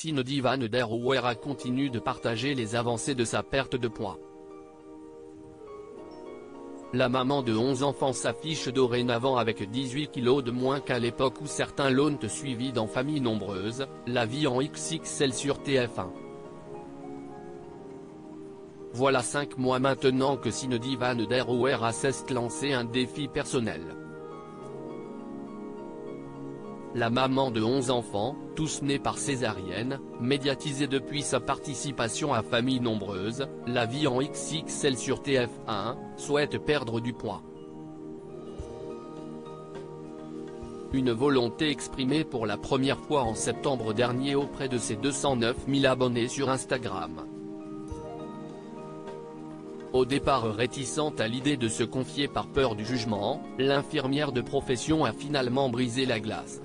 Cindy Van der Ouwera continue de partager les avancées de sa perte de poids. La maman de 11 enfants s'affiche dorénavant avec 18 kilos de moins qu'à l'époque où certains l'ont suivi dans Famille Nombreuse, la vie en XXL sur TF1. Voilà 5 mois maintenant que Cindy Van der Ouwera s'est lancé un défi personnel. La maman de 11 enfants, tous nés par césarienne, médiatisée depuis sa participation à Famille Nombreuse, la vie en XXL sur TF1, souhaite perdre du poids. Une volonté exprimée pour la première fois en septembre dernier auprès de ses 209 000 abonnés sur Instagram. Au départ réticente à l'idée de se confier par peur du jugement, l'infirmière de profession a finalement brisé la glace.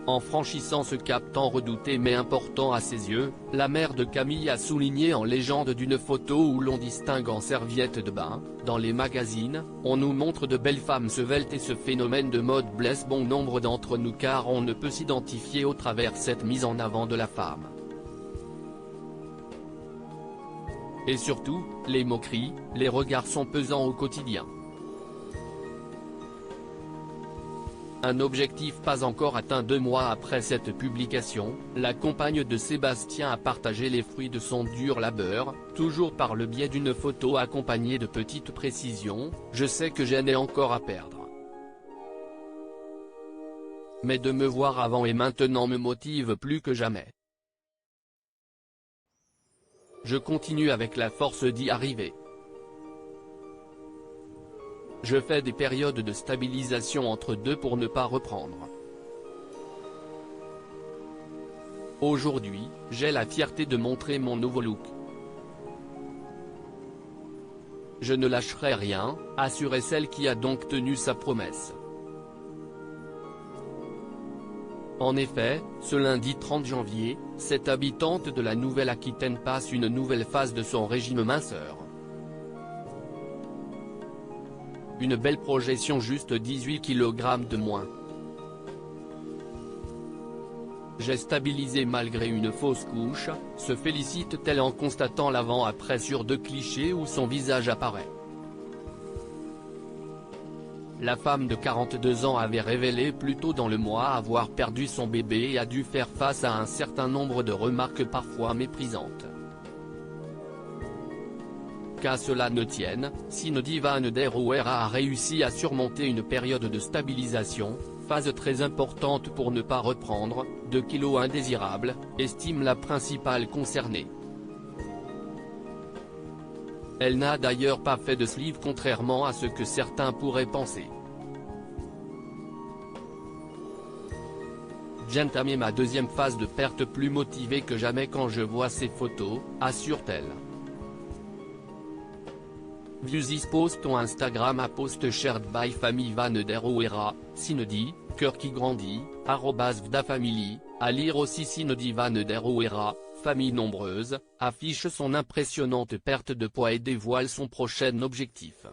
En franchissant ce cap tant redouté mais important à ses yeux, la mère de Camille a souligné en légende d'une photo où l'on distingue en serviette de bain. Dans les magazines, on nous montre de belles femmes sveltes et ce phénomène de mode blesse bon nombre d'entre nous car on ne peut s'identifier au travers cette mise en avant de la femme. Et surtout, les moqueries, les regards sont pesants au quotidien. Un objectif pas encore atteint 2 mois après cette publication, la compagne de Sébastien a partagé les fruits de son dur labeur, toujours par le biais d'une photo accompagnée de petites précisions. Je sais que j'en ai encore à perdre. Mais de me voir avant et maintenant me motive plus que jamais. Je continue avec la force d'y arriver. Je fais des périodes de stabilisation entre deux pour ne pas reprendre. Aujourd'hui, j'ai la fierté de montrer mon nouveau look. Je ne lâcherai rien, assurait celle qui a donc tenu sa promesse. En effet, ce lundi 30 janvier, cette habitante de la Nouvelle-Aquitaine passe une nouvelle phase de son régime minceur. Une belle progression, juste 18 kg de moins. J'ai stabilisé malgré une fausse couche, se félicite-t-elle en constatant l'avant-après sur 2 clichés où son visage apparaît. La femme de 42 ans avait révélé plus tôt dans le mois avoir perdu son bébé et a dû faire face à un certain nombre de remarques parfois méprisantes. Qu'à cela ne tienne, Cindy Van der Ouwera a réussi à surmonter une période de stabilisation, phase très importante pour ne pas reprendre, 2 kilos indésirables, estime la principale concernée. Elle n'a d'ailleurs pas fait de sleeve contrairement à ce que certains pourraient penser. J'entame ma deuxième phase de perte plus motivée que jamais quand je vois ces photos, assure-t-elle. View this post on Instagram, a post shared by Famille Van der Ouwera, Cindy, cœur qui grandit, @vdafamily, à lire aussi. Cindy Van der Ouwera, Famille Nombreuse, affiche son impressionnante perte de poids et dévoile son prochain objectif.